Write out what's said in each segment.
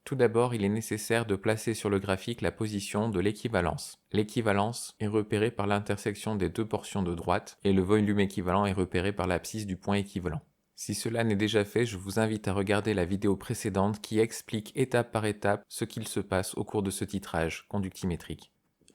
Tout d'abord, il est nécessaire de placer sur le graphique la position de l'équivalence. L'équivalence est repérée par l'intersection des deux portions de droite et le volume équivalent est repéré par l'abscisse du point équivalent. Si cela n'est déjà fait, je vous invite à regarder la vidéo précédente qui explique étape par étape ce qu'il se passe au cours de ce titrage conductimétrique.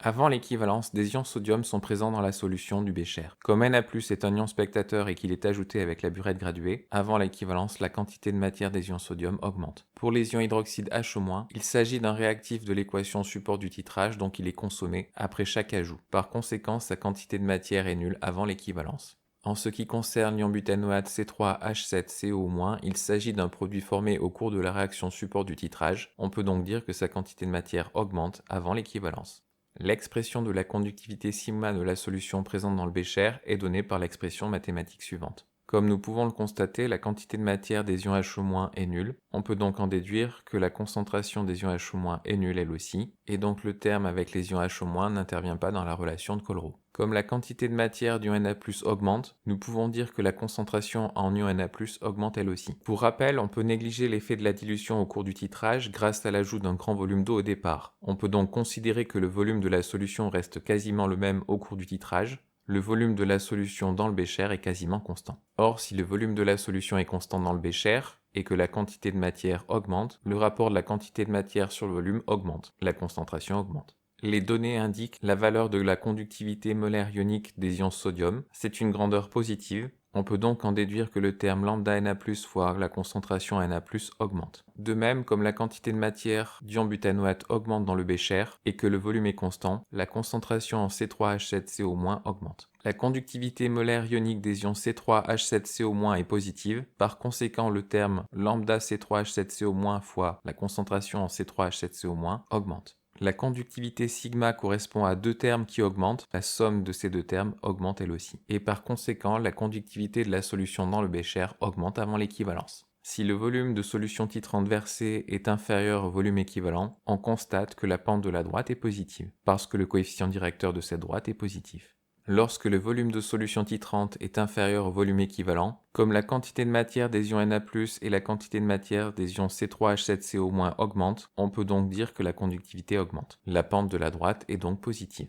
Avant l'équivalence, des ions sodium sont présents dans la solution du bécher. Comme Na+ est un ion spectateur et qu'il est ajouté avec la burette graduée, avant l'équivalence, la quantité de matière des ions sodium augmente. Pour les ions hydroxyde H-, il s'agit d'un réactif de l'équation support du titrage, donc il est consommé après chaque ajout. Par conséquent, sa quantité de matière est nulle avant l'équivalence. En ce qui concerne l'ion butanoate C3H7CO-, il s'agit d'un produit formé au cours de la réaction support du titrage. On peut donc dire que sa quantité de matière augmente avant l'équivalence. L'expression de la conductivité sigma de la solution présente dans le bécher est donnée par l'expression mathématique suivante. Comme nous pouvons le constater, la quantité de matière des ions H- est nulle. On peut donc en déduire que la concentration des ions H- est nulle elle aussi, et donc le terme avec les ions H- n'intervient pas dans la relation de Collerot. Comme la quantité de matière d'ion Na+ augmente, nous pouvons dire que la concentration en ion Na+ augmente elle aussi. Pour rappel, on peut négliger l'effet de la dilution au cours du titrage grâce à l'ajout d'un grand volume d'eau au départ. On peut donc considérer que le volume de la solution reste quasiment le même au cours du titrage. Le volume de la solution dans le bécher est quasiment constant. Or, si le volume de la solution est constant dans le bécher et que la quantité de matière augmente, le rapport de la quantité de matière sur le volume augmente, la concentration augmente. Les données indiquent la valeur de la conductivité molaire ionique des ions sodium. C'est une grandeur positive. On peut donc en déduire que le terme lambda Na+ fois la concentration Na+ augmente. De même, comme la quantité de matière d'ion butanoate augmente dans le bécher et que le volume est constant, la concentration en C3H7CO- augmente. La conductivité molaire ionique des ions C3H7CO- est positive. Par conséquent, le terme lambda C3H7CO- fois la concentration en C3H7CO- augmente. La conductivité sigma correspond à deux termes qui augmentent, la somme de ces deux termes augmente elle aussi. Et par conséquent, la conductivité de la solution dans le bécher augmente avant l'équivalence. Si le volume de solution titrante versée est inférieur au volume équivalent, on constate que la pente de la droite est positive, parce que le coefficient directeur de cette droite est positif. Lorsque le volume de solution titrante est inférieur au volume équivalent, comme la quantité de matière des ions Na+ et la quantité de matière des ions C3H7CO- augmentent, on peut donc dire que la conductivité augmente. La pente de la droite est donc positive.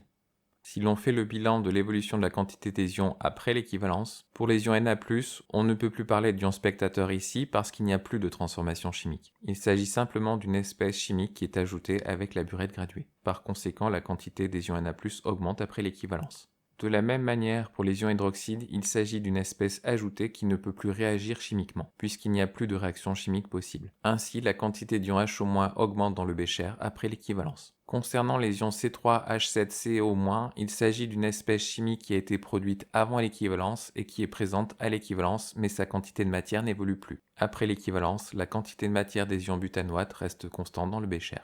Si l'on fait le bilan de l'évolution de la quantité des ions après l'équivalence, pour les ions Na+, on ne peut plus parler d'ions spectateurs ici parce qu'il n'y a plus de transformation chimique. Il s'agit simplement d'une espèce chimique qui est ajoutée avec la burette graduée. Par conséquent, la quantité des ions Na+ augmente après l'équivalence. De la même manière, pour les ions hydroxydes, il s'agit d'une espèce ajoutée qui ne peut plus réagir chimiquement, puisqu'il n'y a plus de réaction chimique possible. Ainsi, la quantité d'ions H- augmente dans le bécher après l'équivalence. Concernant les ions C3H7CO-, il s'agit d'une espèce chimique qui a été produite avant l'équivalence et qui est présente à l'équivalence, mais sa quantité de matière n'évolue plus. Après l'équivalence, la quantité de matière des ions butanoate reste constante dans le bécher.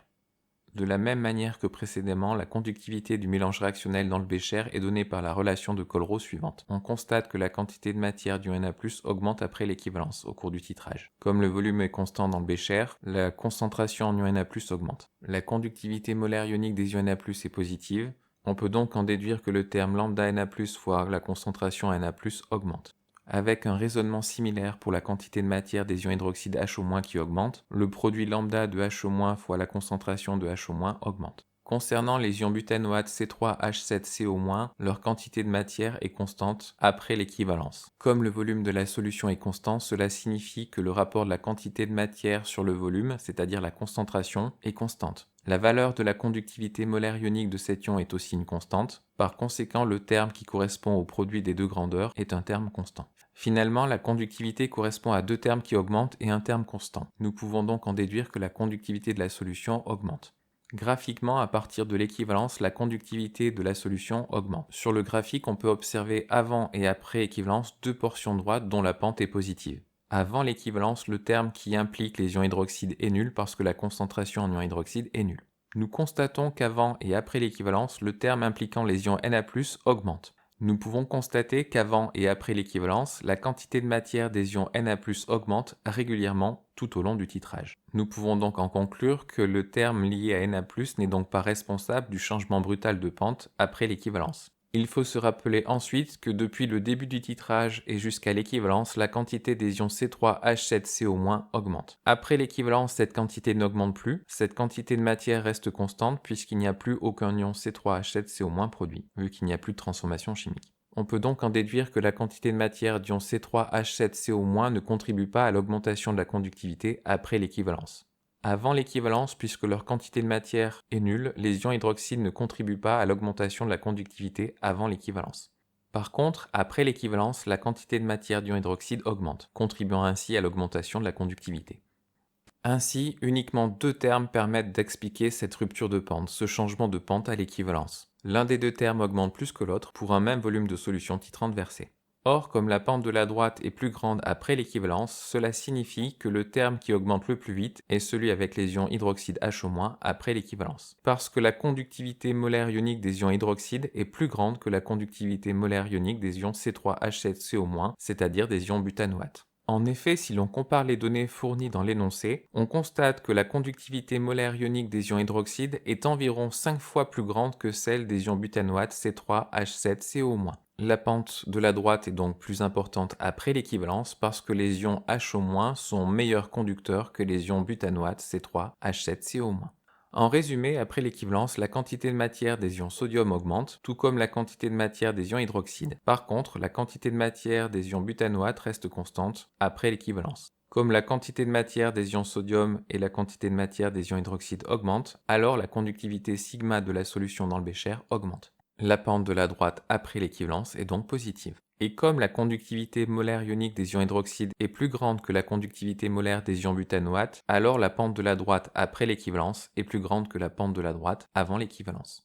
De la même manière que précédemment, la conductivité du mélange réactionnel dans le bécher est donnée par la relation de Collerot suivante. On constate que la quantité de matière du Na+ augmente après l'équivalence au cours du titrage. Comme le volume est constant dans le bécher, la concentration en ion Na+ augmente. La conductivité molaire ionique des ions Na+ est positive. On peut donc en déduire que le terme lambda Na+ fois la concentration en Na+ augmente. Avec un raisonnement similaire pour la quantité de matière des ions hydroxyde H- qui augmente, le produit lambda de H- fois la concentration de H- augmente. Concernant les ions butanoate C3H7CO-, leur quantité de matière est constante après l'équivalence. Comme le volume de la solution est constant, cela signifie que le rapport de la quantité de matière sur le volume, c'est-à-dire la concentration, est constante. La valeur de la conductivité molaire ionique de cet ion est aussi une constante. Par conséquent, le terme qui correspond au produit des deux grandeurs est un terme constant. Finalement, la conductivité correspond à deux termes qui augmentent et un terme constant. Nous pouvons donc en déduire que la conductivité de la solution augmente. Graphiquement, à partir de l'équivalence, la conductivité de la solution augmente. Sur le graphique, on peut observer avant et après équivalence deux portions droites dont la pente est positive. Avant l'équivalence, le terme qui implique les ions hydroxydes est nul parce que la concentration en ions hydroxyde est nulle. Nous constatons qu'avant et après l'équivalence, le terme impliquant les ions Na+ augmente. Nous pouvons constater qu'avant et après l'équivalence, la quantité de matière des ions Na+ augmente régulièrement tout au long du titrage. Nous pouvons donc en conclure que le terme lié à Na+ n'est donc pas responsable du changement brutal de pente après l'équivalence. Il faut se rappeler ensuite que depuis le début du titrage et jusqu'à l'équivalence, la quantité des ions C3H7CO- augmente. Après l'équivalence, cette quantité n'augmente plus, cette quantité de matière reste constante puisqu'il n'y a plus aucun ion C3H7CO- produit, vu qu'il n'y a plus de transformation chimique. On peut donc en déduire que la quantité de matière d'ion C3H7CO- ne contribue pas à l'augmentation de la conductivité après l'équivalence. Avant l'équivalence, puisque leur quantité de matière est nulle, les ions hydroxydes ne contribuent pas à l'augmentation de la conductivité avant l'équivalence. Par contre, après l'équivalence, la quantité de matière d'ion hydroxyde augmente, contribuant ainsi à l'augmentation de la conductivité. Ainsi, uniquement deux termes permettent d'expliquer cette rupture de pente, ce changement de pente à l'équivalence. L'un des deux termes augmente plus que l'autre pour un même volume de solution titrante versé. Or, comme la pente de la droite est plus grande après l'équivalence, cela signifie que le terme qui augmente le plus vite est celui avec les ions hydroxyde H- après l'équivalence. Parce que la conductivité molaire ionique des ions hydroxydes est plus grande que la conductivité molaire ionique des ions C3H7CO-, c'est-à-dire des ions butanoates. En effet, si l'on compare les données fournies dans l'énoncé, on constate que la conductivité molaire ionique des ions hydroxydes est environ 5 fois plus grande que celle des ions butanoates C3H7CO-. La pente de la droite est donc plus importante après l'équivalence parce que les ions H- sont meilleurs conducteurs que les ions butanoates C3H7CO-. En résumé, après l'équivalence, la quantité de matière des ions sodium augmente, tout comme la quantité de matière des ions hydroxydes. Par contre, la quantité de matière des ions butanoates reste constante après l'équivalence. Comme la quantité de matière des ions sodium et la quantité de matière des ions hydroxydes augmentent, alors la conductivité sigma de la solution dans le bécher augmente. La pente de la droite après l'équivalence est donc positive. Et comme la conductivité molaire ionique des ions hydroxydes est plus grande que la conductivité molaire des ions butanoates, alors la pente de la droite après l'équivalence est plus grande que la pente de la droite avant l'équivalence.